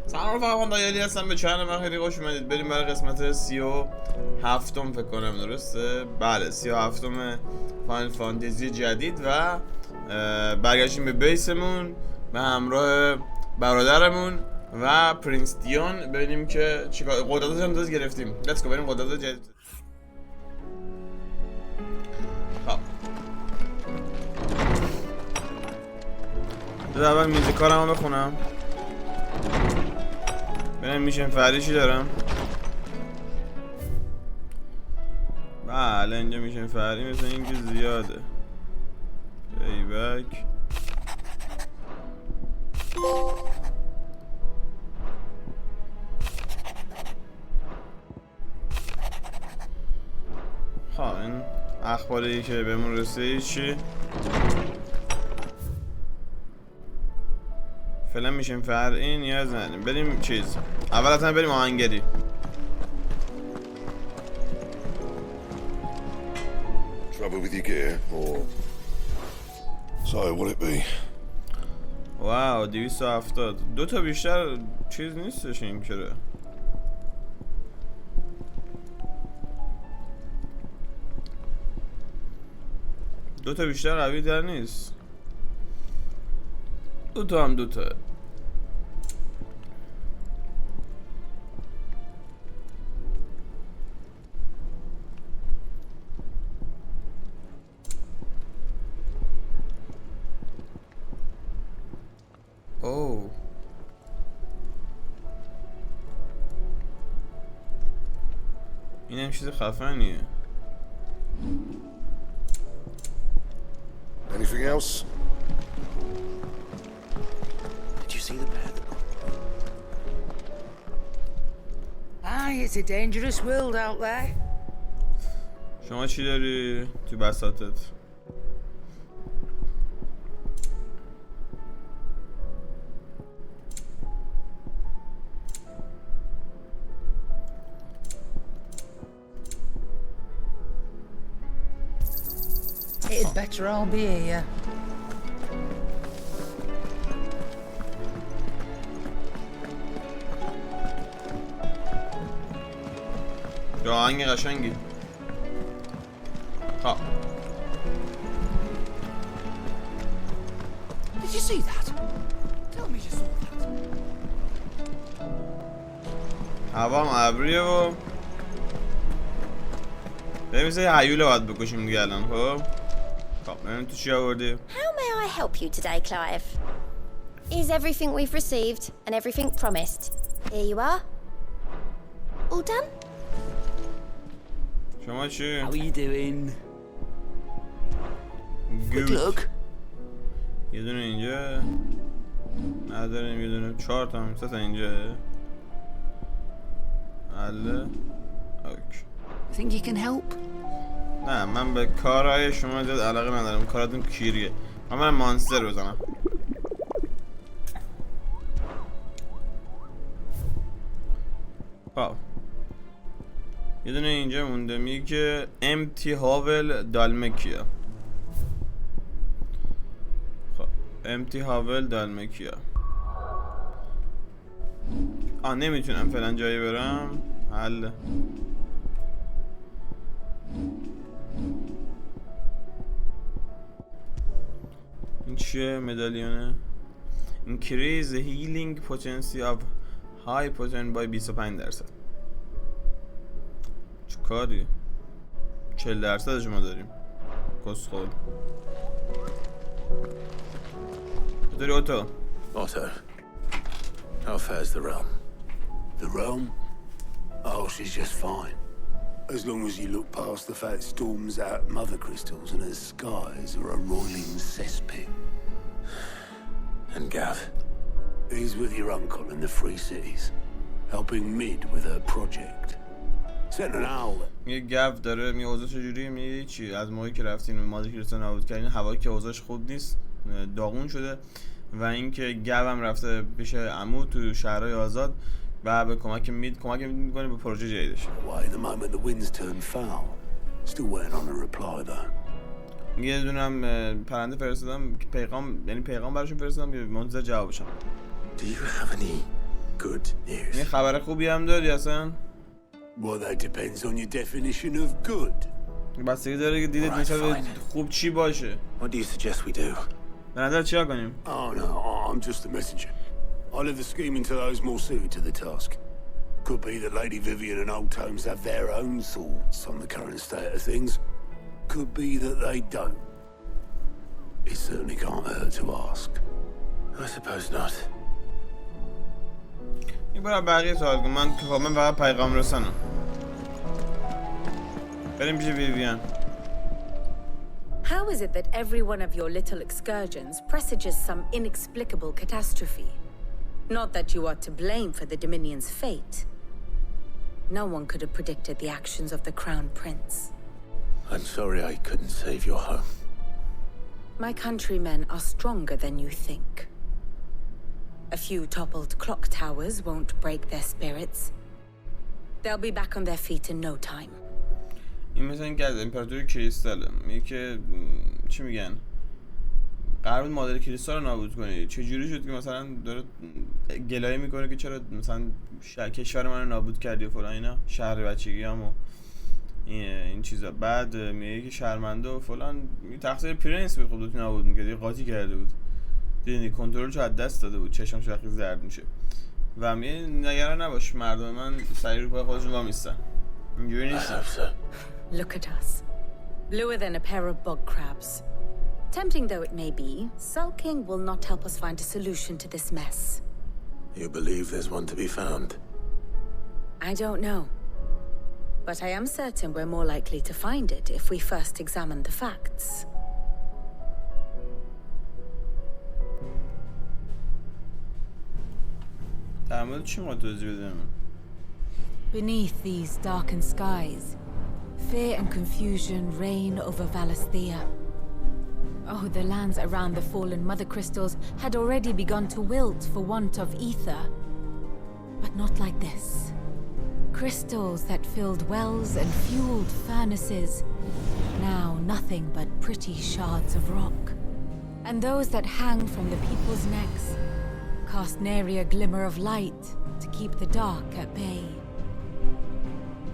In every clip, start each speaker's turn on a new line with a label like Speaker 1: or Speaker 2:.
Speaker 1: سلام رفقا، دایالی هستم. به چنل من خیلی خوش اومدید. بریم برای قسمت 37 فکر کنم، درسته؟ بله 37 فاینال فانتزی جدید و برگشتیم به بیسمون به همراه برادرمون و پرنس دیون. ببینیم که چیکار قدرتاش هم تازه گرفتیم. لیتس گو بریم قدرت جدید. خب اول میوزیکارمو بخونم. ببینم میشن فریشی دارم. بله اینجا میشن فری مثل اینکه زیاده. بیبک خب این اخباری که بهمون رسید چی؟ فعلا میشیم فرعی نیاز نداریم. بریم چیز اول اصلا بریم آهنگری.
Speaker 2: Trouble with your gear, or so will it be?
Speaker 1: واو 270 دو تا بیشتر چیز نیستش این کره. دو تا بیشتر قوی در نیست. دو تا هم دو تا. اوه این هم چیز خفنیه.
Speaker 2: Anything else?
Speaker 3: Did you see the bed?
Speaker 4: Aye, it's a dangerous world out there.
Speaker 1: شما چی داری تو بساطت؟
Speaker 4: It'd better all be here.
Speaker 1: یا آهنگ قشنگی. خب
Speaker 3: Did you see that? Tell me you saw that.
Speaker 1: هوا هم ابریه و بریم مثل هیوله باید بکشیم دیگه الان. خب ببینیم تو چی آوردی؟
Speaker 5: How may I help you today, Clive? Is everything we've received and everything promised? Here you are. All done?
Speaker 1: شما چی؟
Speaker 3: How are you doing? Good
Speaker 1: گود.
Speaker 3: luck.
Speaker 1: یه دونه اینجا نداریم، یه دونه 4 تا هم 3 تا اینجا. بله اوکی.
Speaker 3: Think you can help?
Speaker 1: نه من به کارهای شما زیاد علاقه ندارم. کاراتون کیریه. من مانستر بزنم. خب یه دونه اینجا مونده میگه امتی هاول دالمکیا. خب امتی هاول دالمکیا. نمیتونم فعلا جایی برم. حل این چیه؟ مدالیونه. Increase the healing potency of high potent by 25%. چه کاری؟ 40% ما داریم. کسخول. چطوری اوتو؟
Speaker 6: Otto, how fares the realm?
Speaker 2: The realm?
Speaker 6: Oh, she's just fine.
Speaker 2: As long as you look past the fact storms out mother crystals and her skies are a roiling cesspit.
Speaker 6: And Gav?
Speaker 2: He's with your uncle in the Free Cities, helping Mid with her project. Sent an owl.
Speaker 1: یه گف داره. می اوضاع چجوریه؟ میگه چی؟ از موقعی که رفتین مادر کریستال نابود کردین هوا که اوضاعش خوب نیست، داغون شده و اینکه گوم رفته پیش عمو تو شهرهای آزاد و به کمک میکنه به پروژه جدیدش.
Speaker 2: Why, the moment the winds turned foul. Still waiting on a reply though.
Speaker 1: یه دونم پرنده فرستادم پیغام، یعنی پیغام براشون فرستادم که منتظر جوابشم.
Speaker 6: Do you have any
Speaker 2: good news.
Speaker 1: این خبر خوبی هم داری اصلا؟
Speaker 2: Well, that depends on your definition of good.
Speaker 1: بستگی داره که دیدت نسبت به خوب چی باشه.
Speaker 6: What do you suggest we do?
Speaker 1: به نظر چیکار کنیم؟
Speaker 2: Oh no, I'm just a messenger. I leave the scheming to those more suited to the task. Could be that Lady Vivian and Old Tomes have their own thoughts on the current state of things. Could be that they don't. It certainly can't hurt to ask.
Speaker 6: I suppose not.
Speaker 1: این برای بقیه سوال کن. من فقط پیغام رسانم. بریم پیش ویویان.
Speaker 7: How is it that every one of your little excursions presages some inexplicable catastrophe? Not that you are to blame for the Dominion's fate. No one could have predicted the actions of the Crown Prince.
Speaker 6: I'm sorry I couldn't save your home.
Speaker 7: My countrymen are stronger than you think. A few toppled clock towers won't break their spirits. They'll be back on their feet in no time.
Speaker 1: این مثلا اینکه از امپراتوری کریستاله میگه که چی میگن قرار بود مادر کریستال رو نابود کنی. چه جوری شد که مثلا داره گلایه میکنه که چرا مثلا کشور من رو نابود کردی و فلان اینا، شهر بچگیام و این چیزا. بعد میگه که شرمنده و فلان، تقصیر پرنس بود. خب دوتون نابود میکرد، یه قاطی کرده بود، دیدی کنترلش از دست داده بود، چشمش وقتی زرد میشه. و میگه نگران نباش، مردم من سری رو پای خودشون وامیستن. اینجوری نیست.
Speaker 7: Look at us, bluer than a pair of bog crabs. Tempting though it may be, sulking will not help us find a solution to this mess.
Speaker 6: You believe there's one to be found?
Speaker 7: I don't know. But I am certain we're more likely to find it if we first examine the facts.
Speaker 1: در مورد چی ما توضیح بدیم؟
Speaker 8: Beneath these darkened skies, fear and confusion reign over Valisthea. Oh, the lands around the fallen mother crystals had already begun to wilt for want of ether. But not like this. Crystals that filled wells and fueled furnaces, now nothing but pretty shards of rock. And those that hang from the people's necks cast nary a glimmer of light to keep the dark at bay.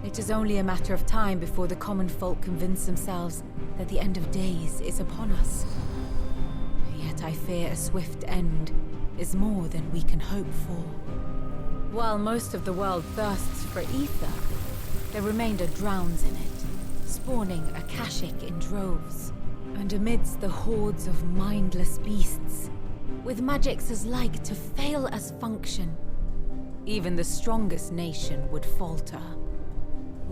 Speaker 8: It is only a matter of time before the common folk convince themselves that the end of days is upon us. Yet I fear a swift end is more than we can hope for. While most of the world thirsts for ether, the remainder drowns in it, spawning Akashic in droves. And amidst the hordes of mindless beasts, with magics as like to fail as function, even the strongest nation would falter.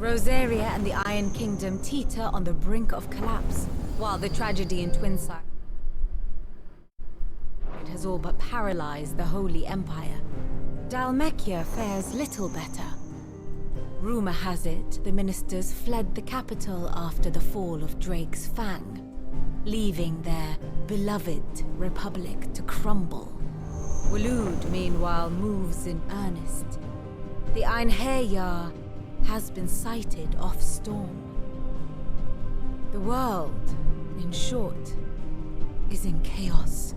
Speaker 8: Rosaria and the Iron Kingdom teeter on the brink of collapse, while the tragedy in Twinside has all but paralyzed the Holy Empire. Dalmekia fares little better. Rumor has it the ministers fled the capital after the fall of Drake's Fang, leaving their beloved republic to crumble. Waloed, meanwhile, moves in earnest. The Einherjar has been sighted off storm. The world, in short, is in chaos.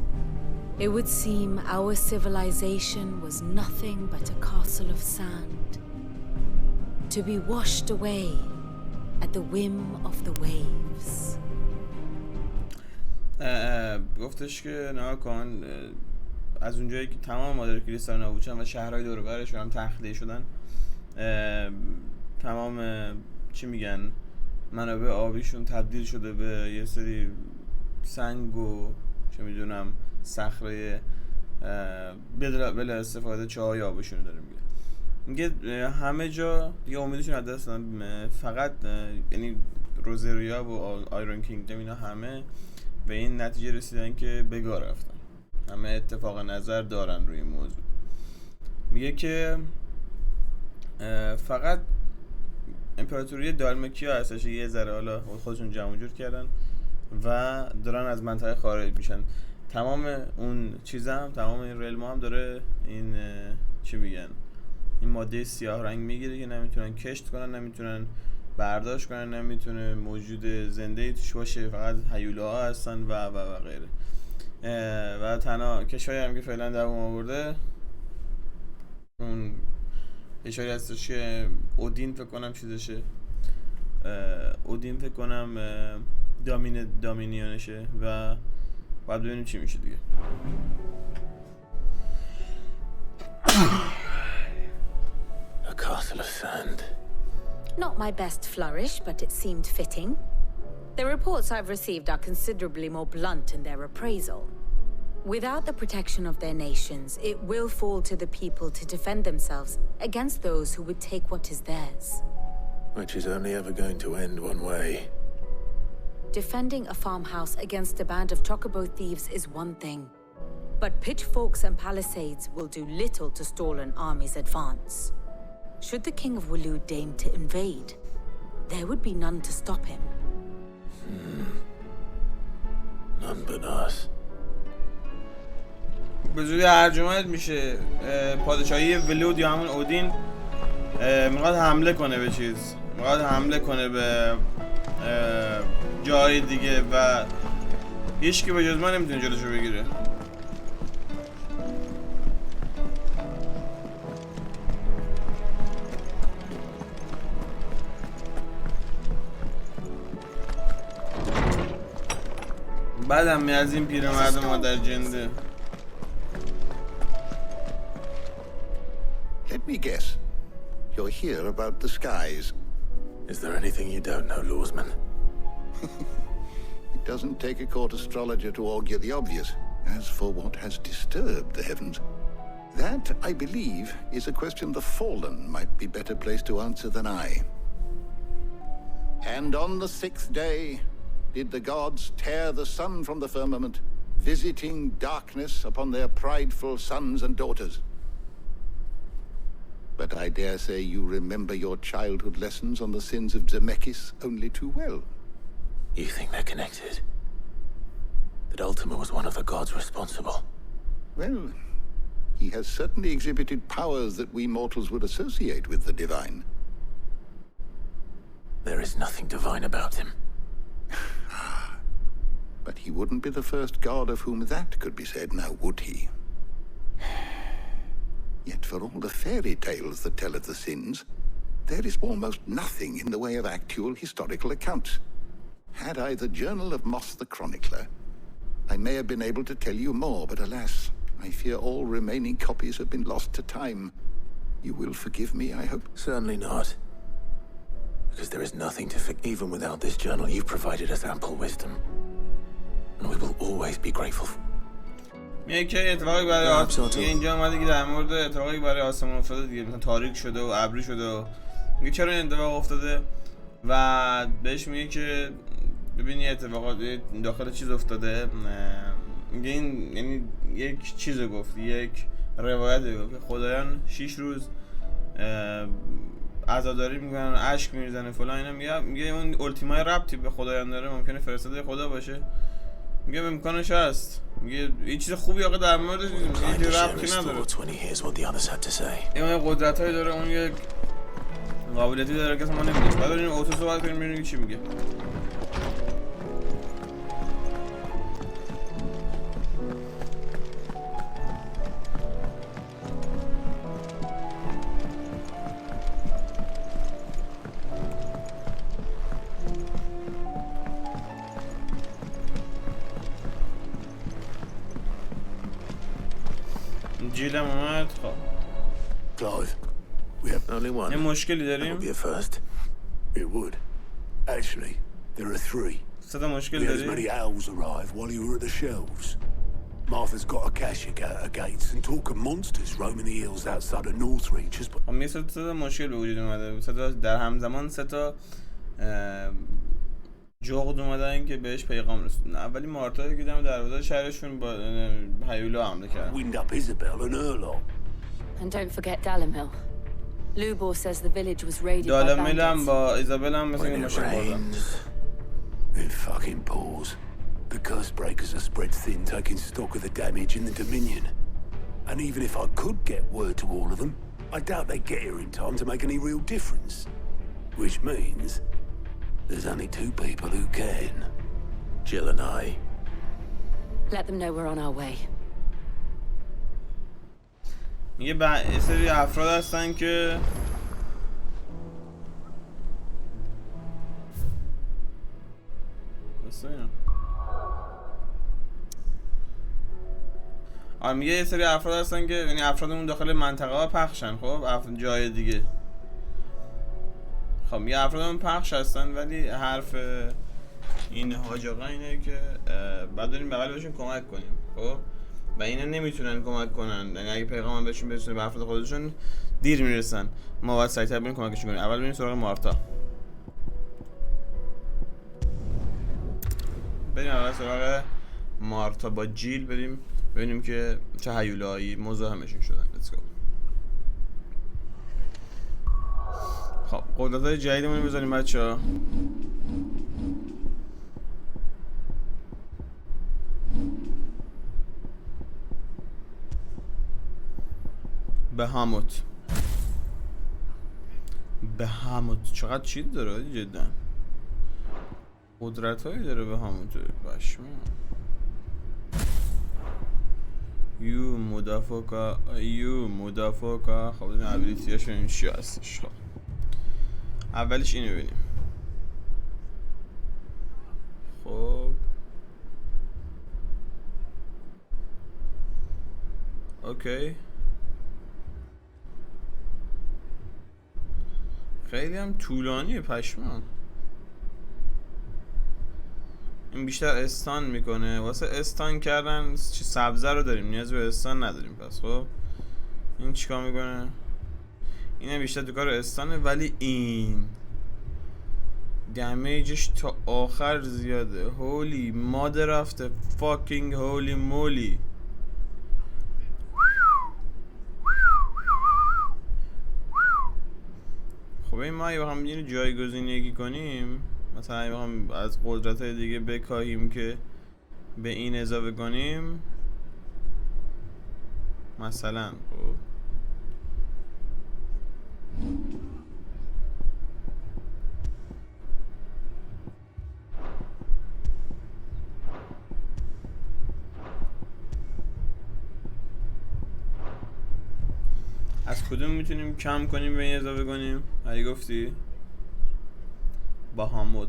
Speaker 8: It would seem our civilization was nothing but a castle of sand, to be washed away at the whim of the waves.
Speaker 1: گفتش که نه کن از اونجایی که تمام مادر کریستال نابود شدن و شهرهای دور و برشون هم تخلیه شدن، تمام چی میگن منابع آبیشون تبدیل شده به یه سری سنگ و چه میدونم صخره بلا استفاده چاهای آبشون داره میگه همه جا دیگه امیدشون از دست دادن. فقط یعنی روزریا و آیرون کینگدم اینا همه به این نتیجه رسیدن که بگاه رفتن، همه اتفاق نظر دارن روی این موضوع. میگه که فقط امپراتوری دالمکیا هستش یه ذره حالا خودشون جمع جور کردن و دارن از منطقه خارج میشن. تمام اون چیزا هم تمام این ریلم هم داره این چی میگن این ماده سیاه رنگ میگیره که نمیتونن کشت کنن، نمیتونن برداشت کنن، نمیتونه موجود زنده توش باشه، فقط هیولاها هستن و غیره. و تنها کشوری هم که فعلا دوام آورده اون اشاری هستش که اودین فکر کنم چیزشه، اودین فکر کنم دامینیونشه و باید ببینیم چی میشه دیگه.
Speaker 6: A castle of sand.
Speaker 7: Not my best flourish, but it seemed fitting. The reports I've received are considerably more blunt in their appraisal. Without the protection of their nations, it will fall to the people to defend themselves against those who would take what is theirs.
Speaker 6: Which is only ever going to end one way.
Speaker 7: Defending a farmhouse against a band of chocobo thieves is one thing, but pitchforks and palisades will do little to stall an army's advance. Should the King of Wulu deign to invade, there would be none to stop him.
Speaker 6: None but us.
Speaker 1: به زودی ترجمه میشه پادشاهی ولود یا همون اودین میخواد حمله کنه به چیز، میخواد حمله کنه به جای دیگه و هیچ کی به جز ما نمیتونه جلوشو بگیره. بعدم از این پیرمرد مادر جنده.
Speaker 2: Let me guess. You're here about the skies.
Speaker 6: Is there anything you don't know, Lawsman?
Speaker 2: It doesn't take a court astrologer to augur the obvious. As for what has disturbed the heavens, that, I believe, is a question the Fallen might be better placed to answer than I. And on the 6th day, did the gods tear the sun from the firmament, visiting darkness upon their prideful sons and daughters. But I dare say you remember your childhood lessons on the sins of Zemeckis only too well.
Speaker 6: You think they're connected? That Ultima was one of the gods responsible?
Speaker 2: Well, he has certainly exhibited powers that we mortals would associate with the divine.
Speaker 6: There is nothing divine about him.
Speaker 2: But he wouldn't be the first god of whom that could be said, now would he? Yet for all the fairy tales that tell of the sins, there is almost nothing in the way of actual historical accounts. Had I the Journal of Moss the Chronicler, I may have been able to tell you more, but alas, I fear all remaining copies have been lost to time. You will forgive me, I hope?
Speaker 6: Certainly not. Because there is nothing to forgive. Even without this journal, you've provided us ample wisdom. And we will always be grateful.
Speaker 1: میگه که اتفاقی برای اینجا اومده که در مورد اتفاقی برای آسمون افتاده دیگه، مثلا تاریک شده و ابری شده و میگه چرا این اتفاق افتاده و بهش میگه که ببینی اتفاقات داخل چیز افتاده. میگه این یعنی یک چیز گفت، یک روایت گفت که خدایان 6 روز عزاداری میکنن، اشک میریزن فلان اینا. میگه اون التیمای ربطی به خدایان داره، ممکنه فرستاده خدا باشه. میگه امکانش هست. میگه این چیز خوبی آقا در مورد این ربطی نداره. این قدرتایی داره، اون یک قابلیتی داره که ما نمیدونیم. بعد این اوتو صحبت کنیم ببینیم چی میگه. جیلم اومد. خب
Speaker 2: Clive, we have
Speaker 6: Only one.
Speaker 1: یه مشکلی
Speaker 6: That would
Speaker 1: داریم.
Speaker 6: be a first.
Speaker 2: It would. Actually, there are 3.
Speaker 1: سه تا مشکل
Speaker 2: We had as many
Speaker 1: داریم.
Speaker 2: owls arrive while you were at the shelves. Martha's got a cashing at her gates and talk of monsters roaming the hills outside of Northreach has...
Speaker 1: خب میگه سه تا مشکل به وجود اومده. سه تا در همزمان سه تا جغد اومدن که بهش پیغام رسوندن. اولی مارتا که دم دروازه شهرشون با هیولا حمله کرد.
Speaker 2: Wind up Isabel and Erlock.
Speaker 8: And don't forget Dalamil. Lubor says the village was raided by
Speaker 1: دالمیل هم
Speaker 8: bandits.
Speaker 1: با ایزابل هم مثل
Speaker 6: When
Speaker 1: این
Speaker 6: it
Speaker 1: مشکل خوردن.
Speaker 6: rains,
Speaker 2: It fucking pours. The curse breakers are spread thin, taking stock of the damage in the Dominion. And even if I could get word to all of them, I doubt they'd get here in time to make any real difference. Which means there's only 2 people who can.
Speaker 6: Jill and I.
Speaker 8: Let them know we're on our way.
Speaker 1: میگه یه سری افراد هستن که میگه یه سری افراد هستن که یعنی افرادمون داخل منطقه ها پخشن. خب جای دیگه خب میگه افرادمون پخش هستن، ولی حرف این حاج آقا اینه که بعد داریم بغل بهشون کمک کنیم. خب و اینا نمیتونن کمک کنن، یعنی اگه پیغام بهشون برسونه به افراد خودشون دیر میرسن. ما باید سریعتر بریم کمکشون کنیم. اول بریم سراغ مارتا. بریم اول سراغ مارتا با جیل، بریم ببینیم که چه هیولایی مزاحمشون شدن. Let's go. خب قدرت‌های جدیدمون رو بذاریم بچه‌ها. بهاموت چقدر چیز داره جدا، قدرت‌هایی داره بهاموت. بشما یو مدافعا. خب این ابیلیتی‌هاش این چی هستش؟ خب اولش اینو ببینیم. خب اوکی، خیلی هم طولانیه پشمان. این بیشتر استان میکنه. واسه استان کردن چی سبزه رو داریم، نیاز به استان نداریم. پس خب این چیکار میکنه؟ اینه بیشتر تو کار استانه، ولی این دمیجش تا آخر زیاده. هولی مادر رفته فاکینگ هولی مولی. خب این ما اگه بخوام یه جایگزینی کنیم، مثلا اگه بخوام از قدرت‌های دیگه بکاهیم که به این اضافه کنیم، مثلا خب از کدوم میتونیم کم کنیم به این اضافه کنیم؟ اگه گفتی بهاموت.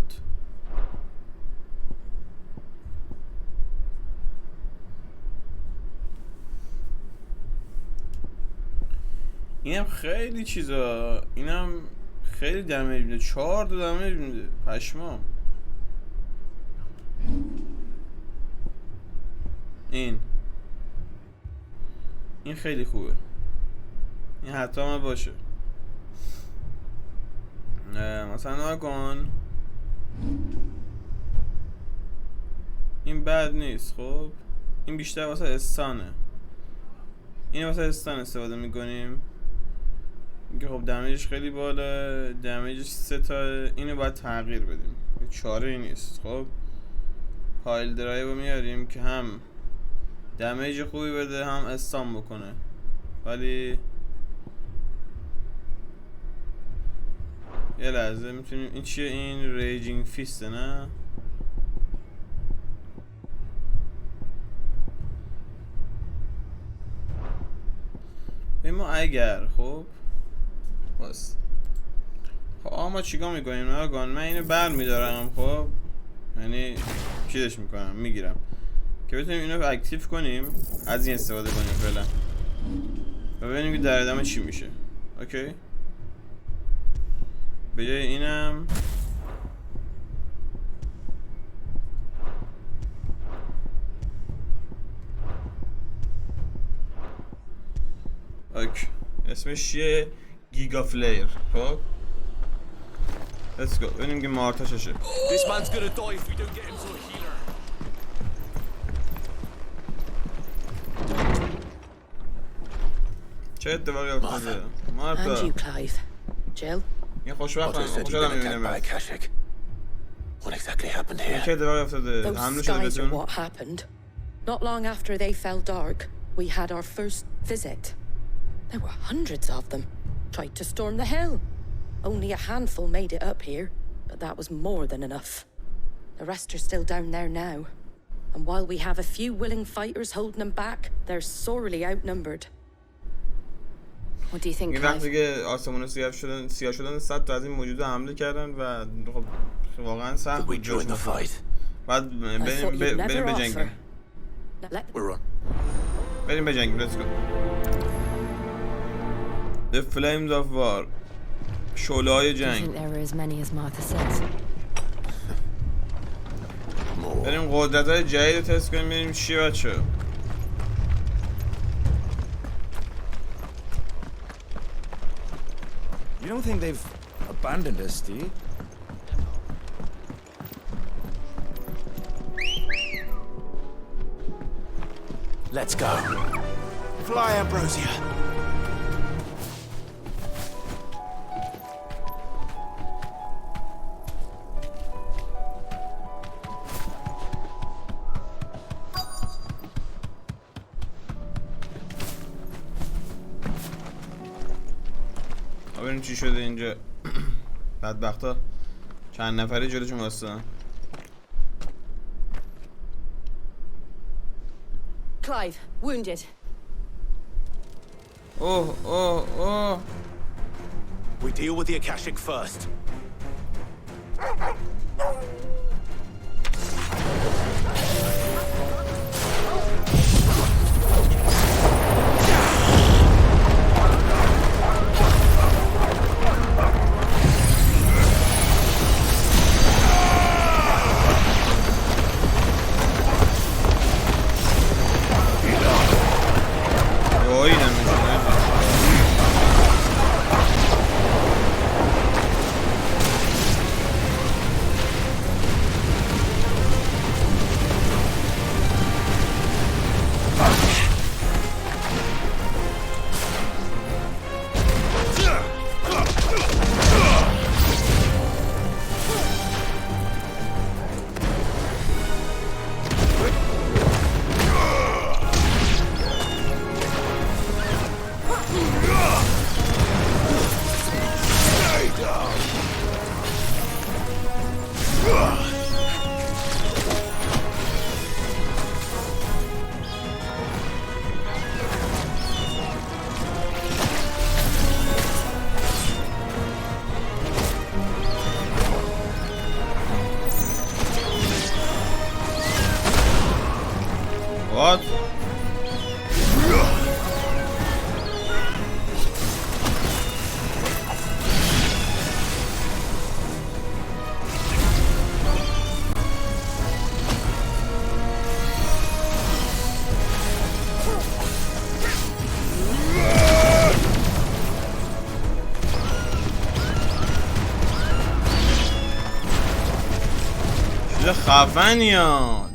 Speaker 1: اینم خیلی چیزا، اینم خیلی دمیج میده. 4 دمیج میده پشمام. این خیلی خوبه. این حتی ما باشه. مثلا نکن این بد نیست. خب این بیشتر واسه استانه. این واسه استان استفاده میکنیم که خب دمیجش خیلی بالا، دمیجش 3 تا. اینو باید تغییر بدیم، چاره نیست. خب پایل درایو رو میاریم که هم دمیج خوبی بده هم استان بکنه. ولی یه لحظه میتونیم این چیه؟ این ریجینگ فیسته نه؟ ما اگر خب بس خب ما چیکار میکنیم؟ نگاه من اینو بر میدارم. خب یعنی چیزش میکنم، میگیرم که بتونیم اینو اکتیو کنیم. از این استفاده کنیم فعلا و ببینیم که در ادامه چی میشه. اوکی به جای اینم اوکی اسمش چیه؟ گیگا فلیر. خب let's go ببینیم که مارتا چشه.
Speaker 3: This man's gonna die if we don't get him to a healer.
Speaker 1: چه اتفاقی افتاده؟ مارتا.
Speaker 4: And you, Clive. Jill?
Speaker 1: یه خوشبختم.
Speaker 6: Otto said he'd been attacked by Akashic. What exactly happened here?
Speaker 1: چه اتفاقی افتاده؟
Speaker 4: Those
Speaker 1: حمله شده
Speaker 4: skies are
Speaker 1: بهتون؟
Speaker 4: what happened. Not long after they fell dark, we had our first visit. There were hundreds of them. Tried to storm the hill. Only a handful made it up here, but that was more than enough. The rest are still down there now. And while we have a few willing fighters holding them back, they're sorely outnumbered.
Speaker 7: What do you think,
Speaker 1: این وقتی
Speaker 7: Clive?
Speaker 1: که آسمون سیاه شدن 100 تا از این موجود حمله کردن و خب واقعا سخت
Speaker 6: We
Speaker 1: بود
Speaker 6: join
Speaker 1: جاشون.
Speaker 6: the fight.
Speaker 1: بعد
Speaker 4: I thought you'd
Speaker 1: بریم
Speaker 4: never
Speaker 1: بجنگیم.
Speaker 4: offer. Let
Speaker 6: We're on.
Speaker 1: بریم بجنگیم. Let's go. The Flames of War. شعله‌های
Speaker 8: Do you
Speaker 1: جنگ.
Speaker 8: think there were as many as Martha says?
Speaker 6: More.
Speaker 1: بریم قدرت‌های جدید رو تست کنیم ببینیم چیه بچه.
Speaker 9: You don't think they've abandoned us, do you?
Speaker 6: Let's go.
Speaker 9: Fly, Ambrosia.
Speaker 1: ببینیم چی شده اینجا. بدبختا چند نفری جلوشون واسطن.
Speaker 4: Clive, wounded.
Speaker 1: اوه.
Speaker 6: We deal with the Akashic first.
Speaker 1: What?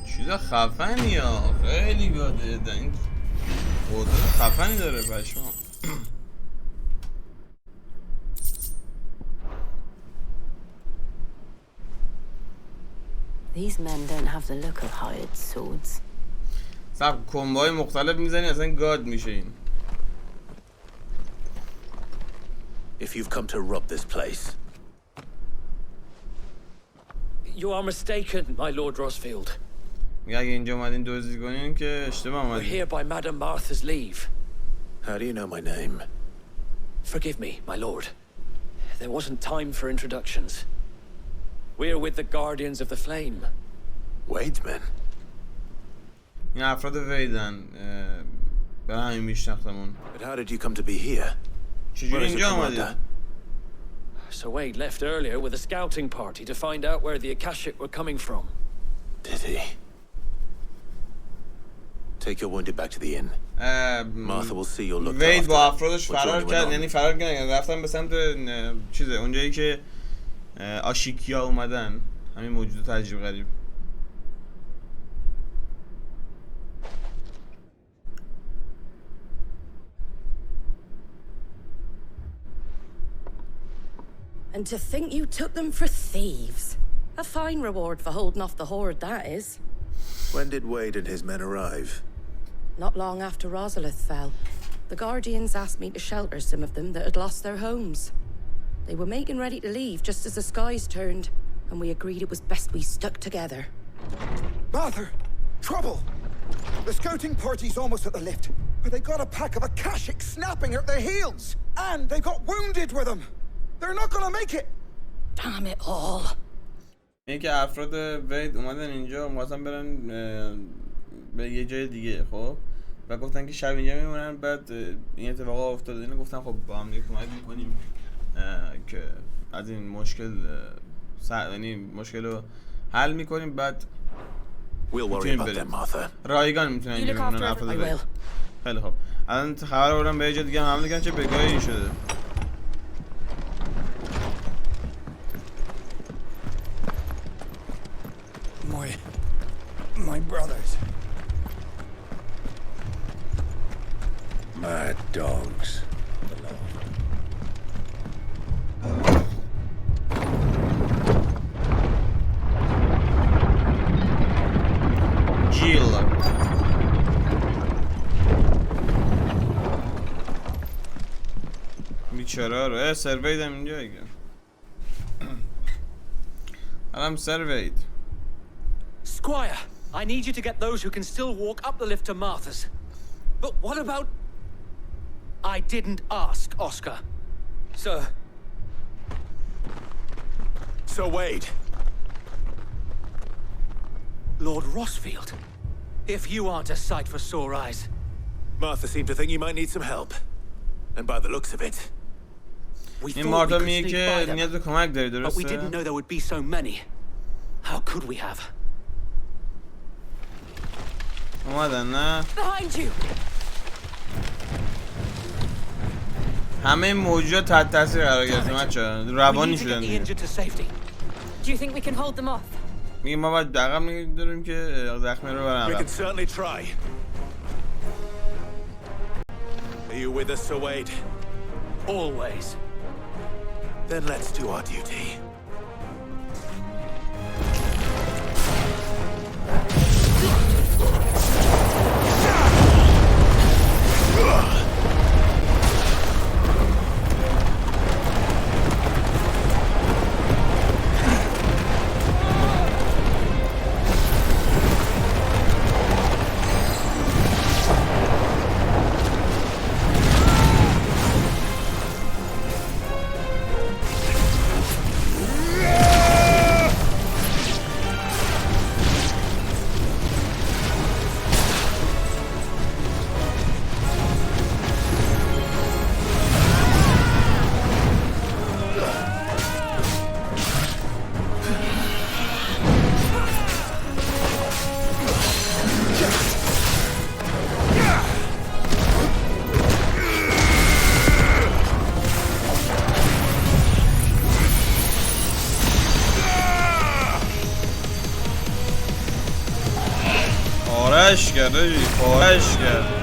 Speaker 1: چیز خفنی ها خیلی گاده این قدرت خفنی داره پشما.
Speaker 7: These men don't have the look of hired swords.
Speaker 1: سب کمبای مختلف میزنی اصلا گاد میشه این.
Speaker 6: If you've come to rob this place,
Speaker 3: You are mistaken, my Lord Rosfield.
Speaker 1: میگه اگه اینجا اومدین دزدی کنین که اشتباه
Speaker 3: We're
Speaker 1: اومدین.
Speaker 3: here by Madame Martha's leave.
Speaker 6: how do you know my name?
Speaker 3: Forgive me, my lord. There wasn't time for introductions. We're with the Guardians of the Flame.
Speaker 6: Wade's men.
Speaker 1: این افراد ویدن برای همین میشناختمون.
Speaker 6: But how did you come to be here?
Speaker 1: چجوری
Speaker 6: Where is your
Speaker 1: اینجا
Speaker 6: commander?
Speaker 1: اومدید؟
Speaker 3: So Wade left earlier with a scouting party to find out where the Akashic were coming from.
Speaker 6: Did he? Take your wounded back to the inn. Martha will see you're looked
Speaker 1: وید
Speaker 6: after.
Speaker 1: با افرادش
Speaker 6: We'll join
Speaker 1: فرار
Speaker 6: you in
Speaker 1: کرد،
Speaker 6: on.
Speaker 1: یعنی فرار کردن رفتن به سمت چیزه اونجایی که آشیکیا اومدن، همین موجود عجیب غریب.
Speaker 4: And to think you took them for thieves. A fine reward for holding off the horde, that is.
Speaker 6: When did Wade and his men arrive?
Speaker 4: Not long after Rosalith fell, the Guardians asked me to shelter some of them that had lost their homes. They were making ready to leave just as the skies turned, and we agreed it was best we stuck together.
Speaker 10: Martha! Trouble! The scouting party's almost at the lift.
Speaker 9: They got a pack of Akashic snapping at their heels, and they got wounded with them. They're not gonna make it.
Speaker 4: Damn it all.
Speaker 1: این که افراد وید اومدن اینجا می‌خواستن برن به یه جای دیگه، خب و گفتن که شب اینجا میمونن. بعد این اتفاقا افتاد. اینا گفتن خب با هم دیگه کمک می‌کنیم که از این مشکل یعنی مشکل رو حل می‌کنیم. بعد میتونیم بریم. رایگان میتونن اینجا بمونن افراد وید. خیلی خب الان خبر آوردم به یه جای دیگه هم حمله کردن. چه بگاهی شده.
Speaker 9: My brothers.
Speaker 2: Mad dogs.
Speaker 1: Jill. بیچاره رو سروید هم اینجا دیگه. الان سروید.
Speaker 3: Squire, I need you to get those who can still walk up the lift to Martha's. But what about... I didn't ask, Oscar. Sir.
Speaker 6: So Wade.
Speaker 3: Lord Rossfield. If you aren't a sight for sore eyes.
Speaker 6: Martha seemed to think you might need some help. And by the looks of it...
Speaker 3: We
Speaker 1: این
Speaker 3: thought we
Speaker 1: مارتا
Speaker 3: could
Speaker 1: میگه
Speaker 3: sneak
Speaker 1: که
Speaker 3: by them,
Speaker 1: نیاز به کمک داری،
Speaker 3: but we
Speaker 1: درسته؟
Speaker 3: didn't know there would be so many. How could we have?
Speaker 1: اومدن نه؟
Speaker 4: Behind you.
Speaker 1: همه موجودات تحت تاثیر قرار گرفتیم بچه‌ها. روانی
Speaker 3: We need to get
Speaker 1: شدن
Speaker 3: the
Speaker 1: دیگه.
Speaker 3: injured to safety.
Speaker 4: Do you think we can hold them off?
Speaker 1: میگه ما باید دقیقا می‌داریم که زخمی رو برن
Speaker 6: We
Speaker 1: عقب.
Speaker 6: can certainly try. Are you with us, Sir Wade?
Speaker 3: Always.
Speaker 6: Then let's do our duty.
Speaker 1: پارش کرد آجی، پارش کرد.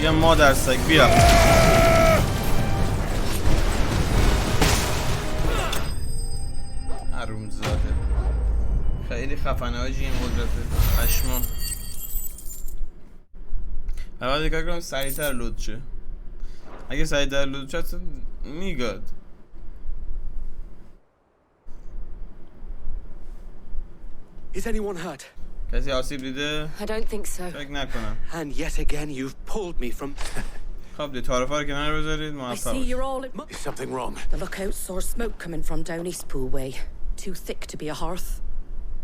Speaker 1: بیا مادر سگ بیا. حرومزاده خیلی خفنه حاجی این قدرته. پشمام. اول دیگه کنم سریعتر لود شه. اگه سریعتر لود شه اصلا میگاد.
Speaker 3: Is anyone hurt?
Speaker 1: کسی آسیب دیده؟
Speaker 4: I don't think so.
Speaker 1: فکر نکنم.
Speaker 3: And yet again, you've pulled me from...
Speaker 1: خب دی تعارفا رو کنار بذارید
Speaker 4: I
Speaker 1: موفق
Speaker 4: see
Speaker 1: باشید.
Speaker 4: you're all...
Speaker 6: Is something wrong?
Speaker 4: The lookout saw smoke coming from down Eastpool way. Too thick to be a hearth.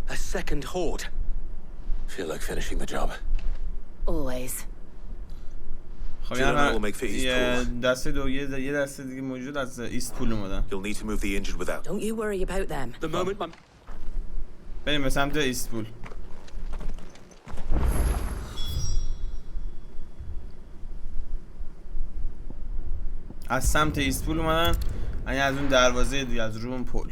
Speaker 3: a second horde.
Speaker 6: Feel like finishing the job.
Speaker 7: Always.
Speaker 1: خب
Speaker 6: General will make for
Speaker 1: یه
Speaker 6: Eastpool.
Speaker 1: دسته یه دسته دیگه موجود از ایست پول اومدن.
Speaker 6: You'll need to move the injured without.
Speaker 4: Don't you worry about them.
Speaker 3: The moment my...
Speaker 1: بریم به سمت ایست پول. از سمت ایست پول اومدن، یعنی از اون دروازه دیگه، از روم پل.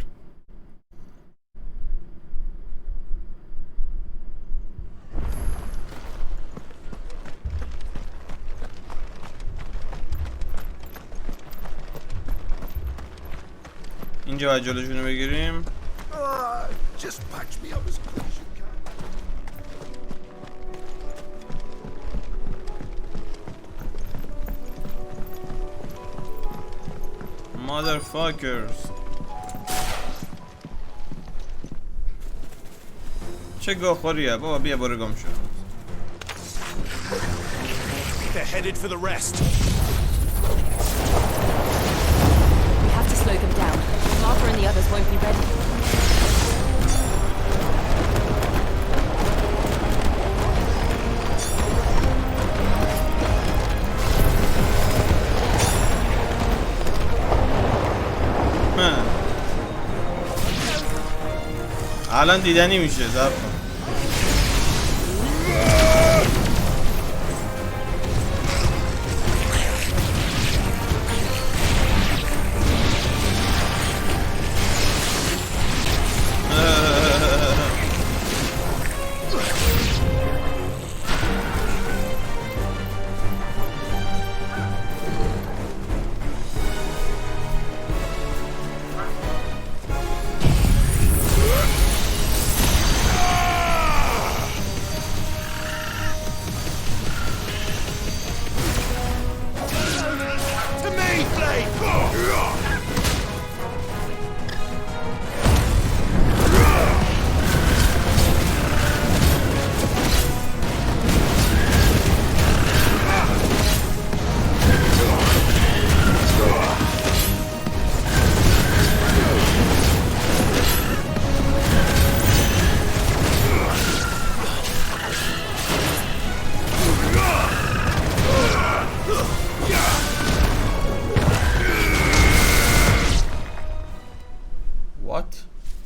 Speaker 1: اینجا باید جلوشونو بگیریم.
Speaker 2: Just patch me up as quick as you can.
Speaker 1: Motherfuckers. چه گاخوریه بابا، بیا برو گم شو.
Speaker 2: They're headed for the rest.
Speaker 4: We have to slow them down. Martha and the others won't be ready.
Speaker 1: الان دیدنی میشه صبر کن.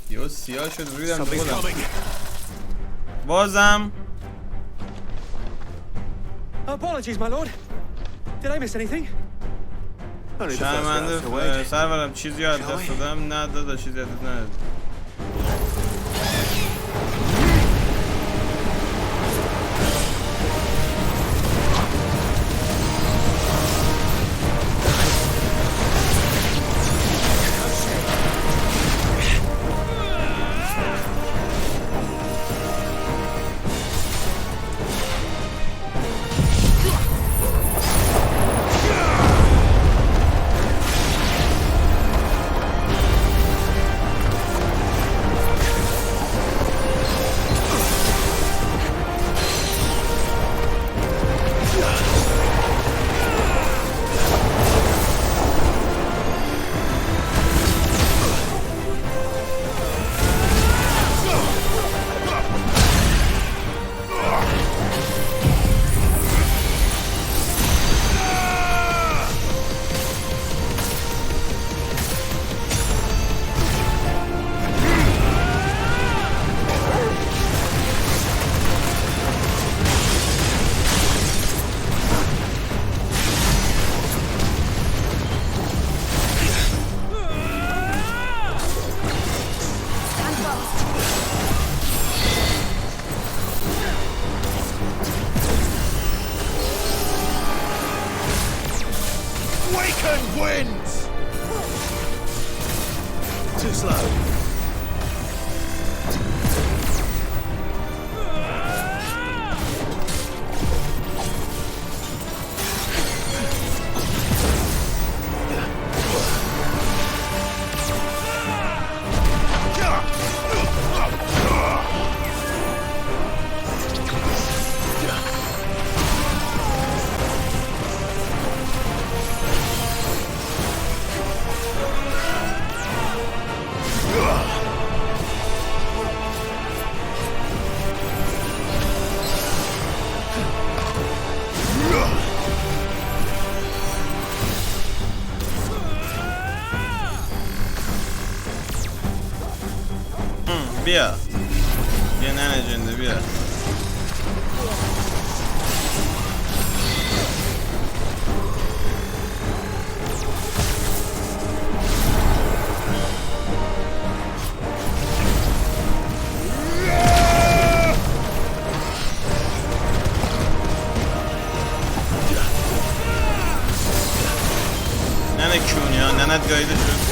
Speaker 1: یهو سیاه شد رویدم خودم. بازم
Speaker 3: Apologies, my lord. Did I miss anything?
Speaker 1: شرمنده سرورم، چیزی از دست دادم؟ نه دادا چیزی از دست ندادم. بیا بیا ننه جنده بیا. ننه کونیا ننت گایده شد.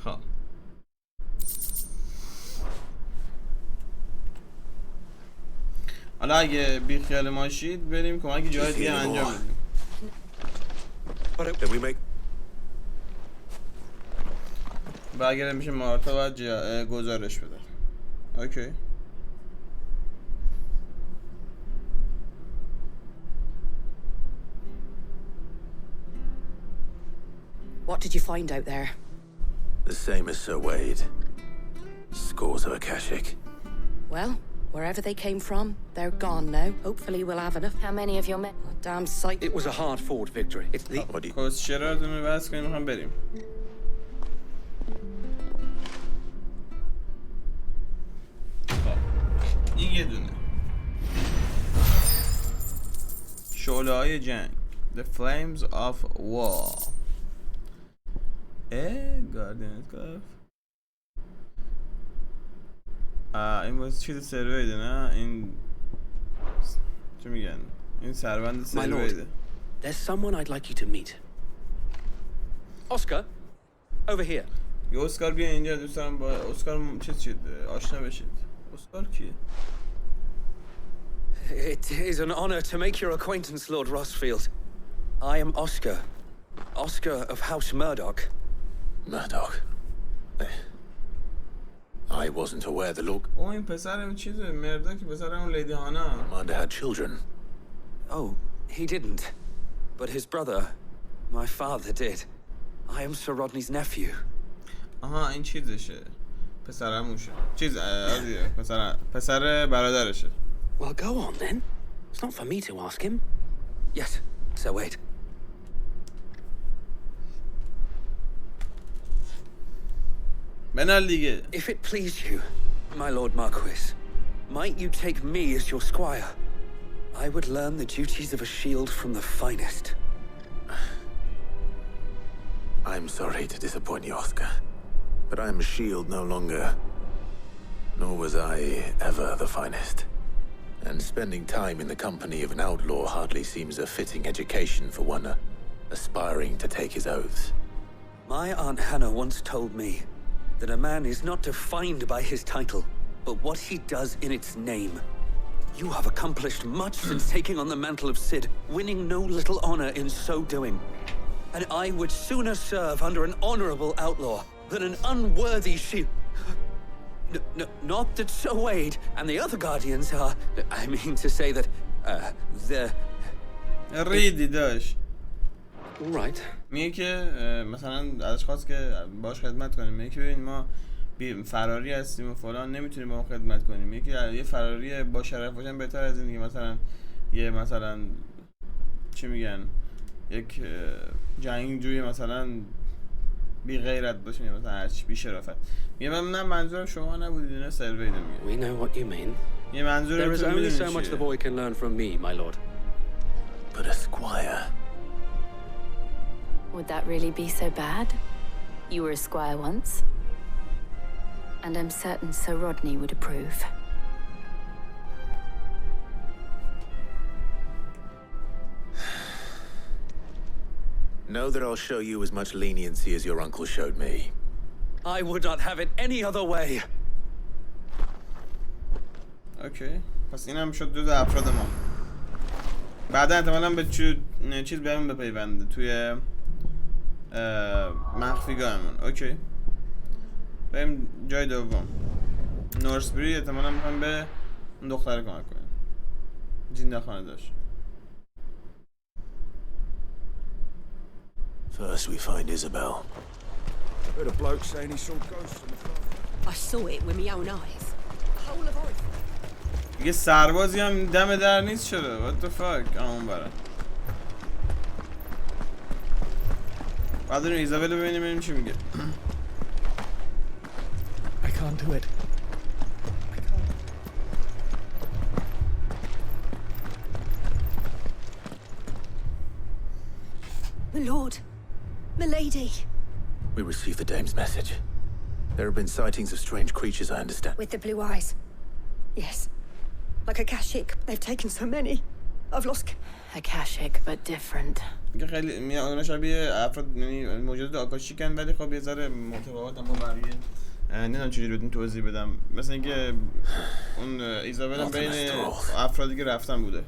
Speaker 1: خب حالا اگه بی خیال ماشید بریم کمک جای دیگه انجام بدیم. برگرده میشه مارتا باید گزارش بده. اوکی.
Speaker 4: What did you find out there?
Speaker 6: The same as Sir Wade. Scores of Akashic.
Speaker 4: Well, wherever they came from, they're gone now. Hopefully we'll have enough.
Speaker 5: How many of your men?
Speaker 4: Oh, damn sight.
Speaker 3: It was a hard-fought victory. It's the...
Speaker 1: کسچراتون رو بس کنیم میخوام بریم. این یه دونه شعله های جنگ The Flames of War. گاردین کاف این باز چیز سرویده نه این چی میگن این سروند سرویده.
Speaker 3: There's someone I'd like you to meet. Oscar, over here.
Speaker 1: یه اسکار بیا اینجا دوست دارم با اسکار چیز آشنا بشید. اسکار کیه؟
Speaker 3: It is an honor to make your acquaintance, Lord Rossfield. I am Oscar. Oscar of House Murdoch.
Speaker 6: Murdoch? I wasn't aware the look.
Speaker 1: Oh, این پسر چیزه مرداک پسر اون لیدی هانا.
Speaker 6: Commander had children.
Speaker 3: Oh, he didn't. But his brother, my father, did. I am Sir Rodney's nephew.
Speaker 1: آها این چیزشه. پسرموشه. چیز آدیه پسر برادرشه.
Speaker 3: Well, go on then. It's not for me to ask him. Yes, Sir Wade.
Speaker 1: بنال دیگه.
Speaker 3: If it please you, my Lord Marquis, might you take me as your squire? I would learn the duties of a shield from the finest.
Speaker 6: I'm sorry to disappoint you, Oscar, but I'm a shield no longer. Nor was I ever the finest. And spending time in the company of an outlaw hardly seems a fitting education for one aspiring to take his oaths.
Speaker 3: My Aunt Hannah once told me that a man is not defined by his title, but what he does in its name. You have accomplished much since taking on the mantle of Cid, winning no little honor in so doing. And I would sooner serve under an honorable outlaw than an unworthy shield. Not that Sir Wade and the other guardians are... I mean to say that, they're...
Speaker 1: ریدی داشت.
Speaker 3: All right.
Speaker 1: میگه که مثلا ازش خواست که باش خدمت کنیم. میگه که ببین ما فراری هستیم و فلان نمیتونیم با ما خدمت کنیم. میگه که یه فراری با شرف باشن بهتر از این دیگه. مثلا چی میگن یک جنگجوی مثلا بی غیرت باشه یا مثلا هرچی بی شرافت. میگه من منظورم شما نبودید اینا سرویده میگه.
Speaker 3: We know what you mean.
Speaker 1: یه منظورم
Speaker 3: There is only so much the boy can learn from me, my lord.
Speaker 6: But a squire.
Speaker 7: Would that really be so bad? You were a squire once. And I'm certain Sir Rodney would approve.
Speaker 6: Know that I'll show you as much leniency as your uncle showed me.
Speaker 3: I would not have it any other way.
Speaker 1: اوکی پس اینم شد جز افراد ما. بعدا احتمالاً به چیز بهمون بپیونده توی مخفیگاهمون. اوکی بریم جای دوم. نورسبری احتمالاً میخوایم به اون دختره کمک کنیم. زنده خانه داشت.
Speaker 6: First we find Isabel.
Speaker 9: Heard a bloke saying he saw ghosts in the fire.
Speaker 10: I saw it with my own eyes. The whole of Iceland.
Speaker 1: یه سربازی هم دم در نیست چرا؟ What the fuck؟ اون برای بعد این ایزابل رو ببینیم چی میگه.
Speaker 11: I can't do it.
Speaker 10: My lord, milady.
Speaker 6: We received the dame's message. There have been sightings of strange creatures, I understand.
Speaker 10: With the blue eyes. Yes. Like a Kashik. They've taken so many. I've lost... A Kashik, but different.
Speaker 1: میگه خیلی اونا شبیه افراد یعنی موجودات آکاشیکن ولی خب یه ذره متفاوتن با بقیه. نمیدونم چجوری بهتون توضیح بدم. مثلا اینکه اون ایزابل هم بین افرادی که رفتن بوده.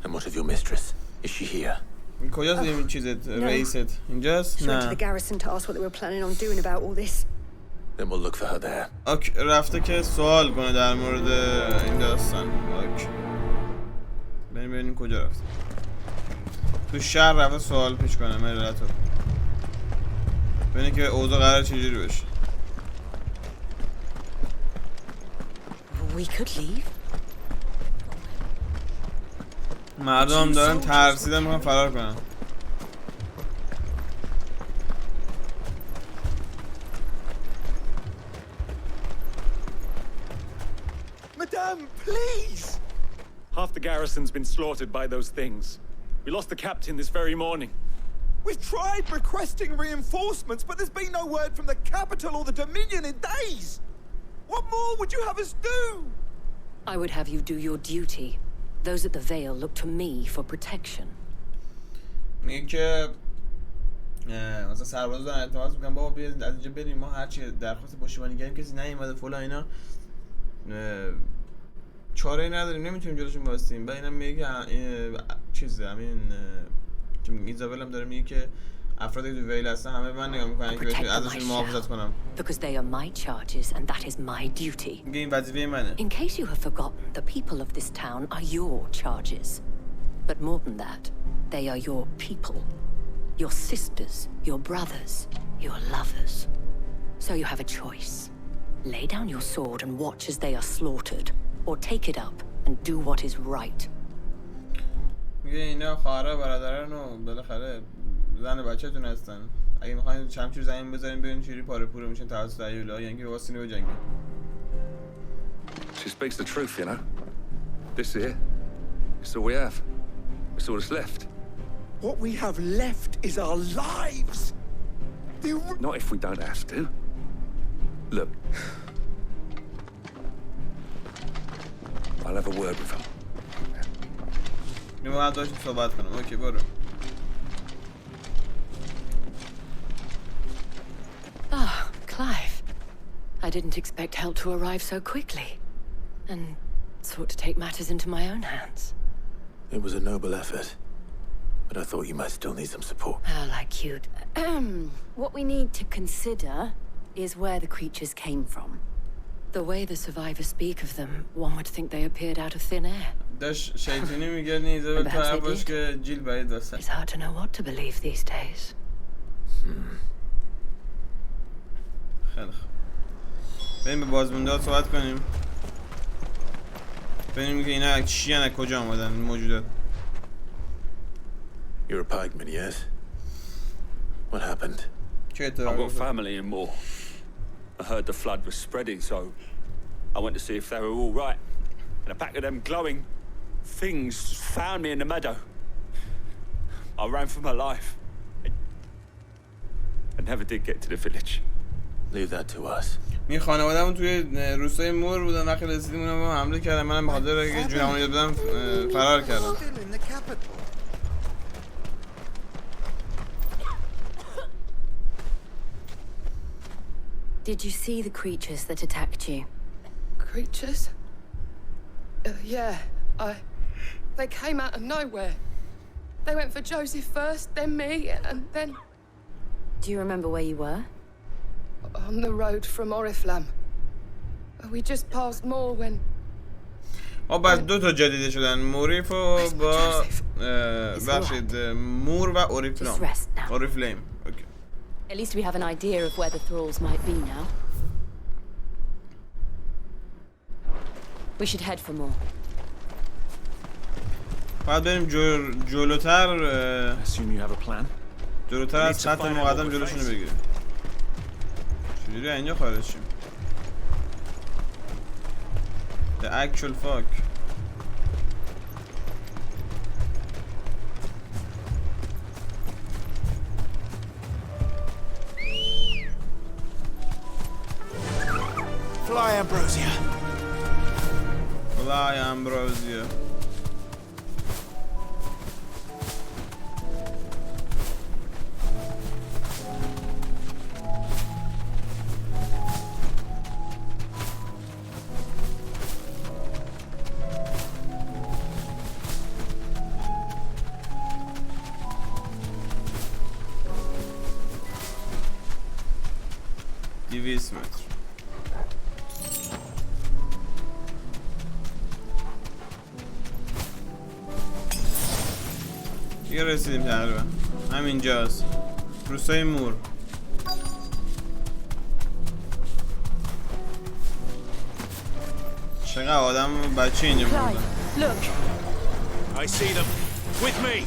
Speaker 6: And what of your mistress? Is she here?
Speaker 1: کجاست این چیزت؟ رئیست؟ اینجاست؟
Speaker 10: نه. She went to the garrison to ask what they were planning on doing about all this.
Speaker 6: Then we'll look for her there.
Speaker 1: اوکی رفته که سوال کنه در مورد این داستان. اوکی بریم ببینیم کجا رفت. تو شهر رفته سوال پیش کنه ملت رو. ببینیم که اوضاع قرار چجوری بشه.
Speaker 10: We could leave.
Speaker 1: مردم دارن ترسیدن میخوان فرار کنن.
Speaker 9: Madame, please!
Speaker 11: Half the garrison's been slaughtered by those things. We lost the captain this very morning.
Speaker 9: We've tried requesting reinforcements, but there's been no word from the capital or the Dominion in days! What more would you have us do?
Speaker 10: I would have you do your duty. Those at the Vale look to me for protection.
Speaker 1: میگه که مثلا سربازا دارن التماس میکنن بابا بیا از اینجا بریم ما هرچی درخواست پشتیبانی کردیم کسی نیومده فلان اینا چاره‌ای نداریم نمیتونیم جلوشون وایسیم. بعد اینم میگه چیزه همین ایزابل هم داره میگه که افرادی که تو ویل هستن همه من نگاه میکنن که بهشون ازشون محافظت کنم.
Speaker 10: Because they are my charges and that is my duty.
Speaker 1: میگه این وظیفه منه.
Speaker 10: In case you have forgotten, the people of this town are your charges. But more than that, they are your people. Your sisters, your brothers, your lovers. So you have a choice. Lay down your sword and watch as they are slaughtered, or take it up and do what is right.
Speaker 1: میگه اینا خواهرها برادران و بالاخره زن و بچه‌تون هستن. اگه میخواین شمشیر زمین بذارین ببینین چجوری پاره پوره میشن توسط ایولا یعنی که واسینه بجنگین.
Speaker 12: She speaks the truth, you know. This here, it's all we have. It's all that's left.
Speaker 9: What we have left is our lives!
Speaker 12: Not if we don't have to. Look. I'll have a word with her.
Speaker 1: میمون داشتیم صحبت کنم. اوکی برو.
Speaker 10: Ah, Clive. I didn't expect help to arrive so quickly. And sought to take matters into my own hands.
Speaker 6: It was a noble effort. But I thought you might still need some support.
Speaker 10: How like you'd... What we need to consider is where the creatures came from. The way the survivors speak of them, one would think they appeared out of thin air.
Speaker 1: داش شیطونی میگه نیزه به تو باش که جیل باید داشته.
Speaker 10: It's hard to know what to believe these days.
Speaker 1: خیلی خوب. بریم به بازمونده ها صحبت کنیم. ببینیم که اینا چی هن کجا آمدن این موجودات.
Speaker 6: You're a pikeman, yes? What happened?
Speaker 12: I've got family in Moor. I heard the flood was spreading, so I went to see if they were all right. And a pack of them glowing things found me in the meadow. I ran for my life. I never did get to the village.
Speaker 6: Leave that to us.
Speaker 1: می خانواده‌مون توی روستای مور بودن وقتی رسیدیم اونا به حمله کردن منم به خاطر اینکه جونمون یاد بدم فرار کردم.
Speaker 10: Did you see the creatures that attacked you?
Speaker 13: Creatures? Yeah, they came out of nowhere. They went for Joseph first, then me, and then...
Speaker 10: Do you remember where you were?
Speaker 13: On the road from Oriflamme. We just passed Moor when...
Speaker 1: بعد دو تا جدیده شدن، موریف و با بخشید مور و اوریفلام. اوریفلیم. اوکی.
Speaker 10: At least we have an idea of where the thralls might be now. We should head for more.
Speaker 1: باید بریم جلوتر.
Speaker 11: Assume you have a plan.
Speaker 1: جلوتر از خط مقدم جلوشونو بگیریم. چجوری اینجا خارج شیم؟ The actual fuck.
Speaker 9: Fly, Ambrosia.
Speaker 1: Fly, Ambrosia. متر. دیگه رسیدیم تقریبا. همینجاست. روستای مور. چقدر آدم بچه اینجا بودن.
Speaker 10: Look.
Speaker 2: I see them. With me.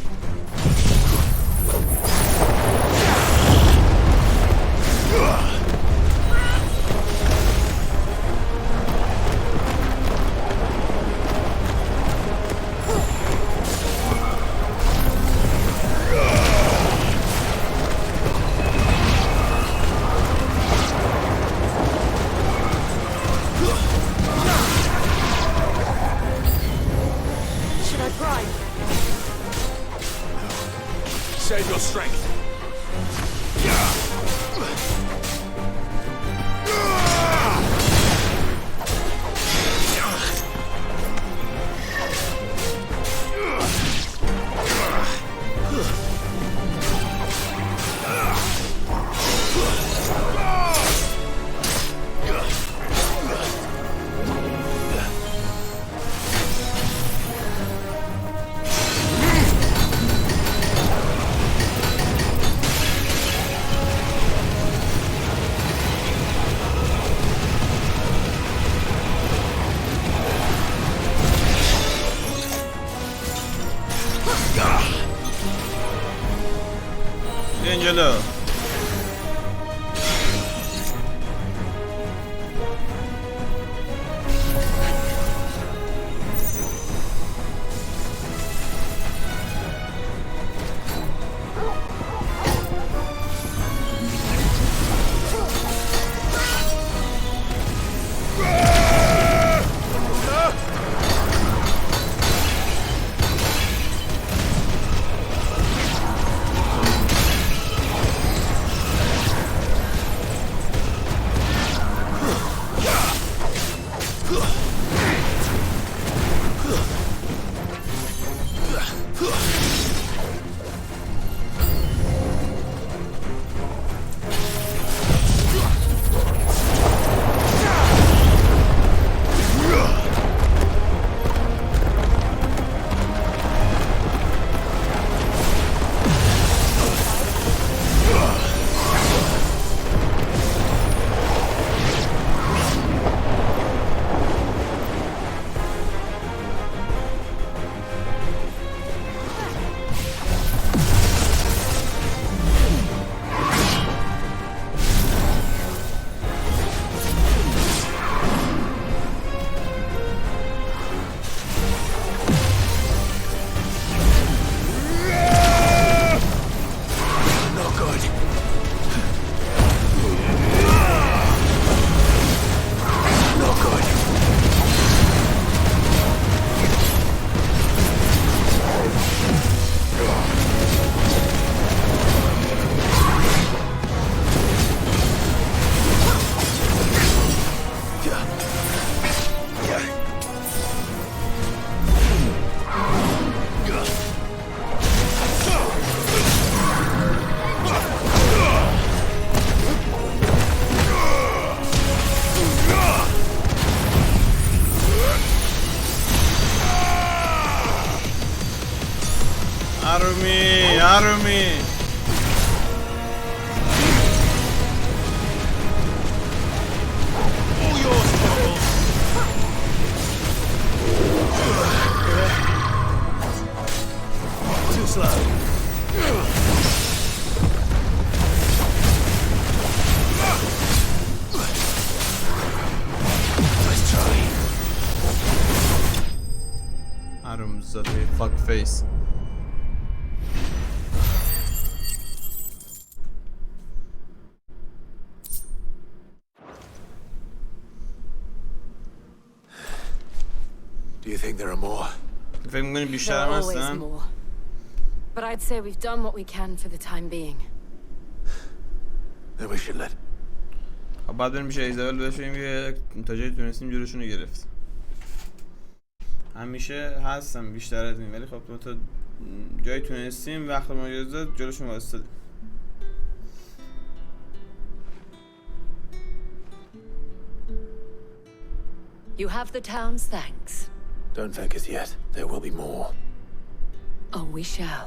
Speaker 2: Save your strength.
Speaker 1: جلو. آرومی
Speaker 2: Too slow. Nice try.
Speaker 1: حرومزاده fuck face.
Speaker 6: Do you think there are more?
Speaker 1: فکر می‌کنی بیشتر
Speaker 8: There
Speaker 1: هم
Speaker 8: are always
Speaker 1: هستن؟
Speaker 8: more. But I'd say we've done what we can for the time being.
Speaker 6: Then we should let.
Speaker 1: خب بعد بریم پیش ایزابل بشیم که تا جایی تونستیم جلوشون رو گرفت. همیشه هستم بیشتر از این، ولی خب ما تا جایی تونستیم وقت ما اجازه داد جلوشون وایسادیم.
Speaker 10: You have the town's thanks.
Speaker 6: Don't thank us yet. There will be more.
Speaker 10: Oh, we shall.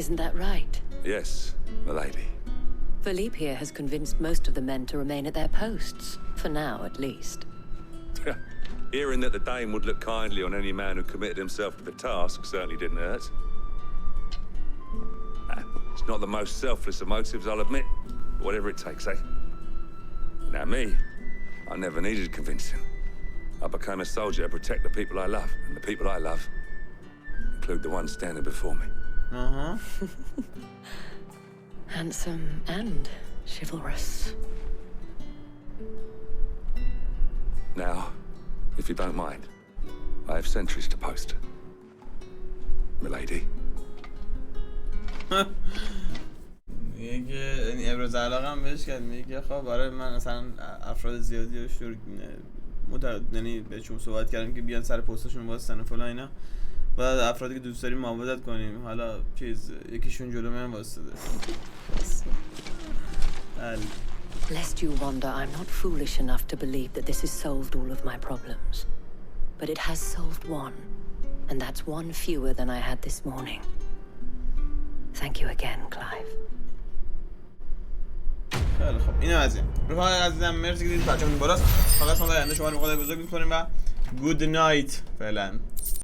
Speaker 10: Isn't that right?
Speaker 12: Yes, milady.
Speaker 10: Philippe here has convinced most of the men to remain at their posts. For now, at least.
Speaker 11: Hearing that the Dane would look kindly on any man who committed himself to the task certainly didn't hurt. It's not the most selfless of motives, I'll admit. But whatever it takes, eh? Now me, I never needed convincing. I became a soldier to protect the people I love, and the people I love include the ones standing before me.
Speaker 10: Handsome and chivalrous.
Speaker 11: Now, if you don't mind, I have sentries to post. Milady.
Speaker 1: میگه که این ابراز علاقه هم بهش کرد، میگه که خب برای من اصلا افراد زیادی رو یعنی بهشون صحبت کردم که بیان سر پستشون واسطن و فلان اینا، بعد افرادی که دوست داریم محافظت کنیم، حالا چیز یکیشون جلو من واسطه.
Speaker 10: Lest you wonder, I'm not foolish enough to believe that this has solved all of my problems. But it has solved one, and that's one fewer than I had this morning. Thank you again, Clive.
Speaker 1: خیلی خب اینم از این. رفقای عزیزم مرسی که دیدید، بچه‌مون بالاست. فقط ما در آینده شما رو مقابل بزرگ می‌کنیم و گود نایت فعلا.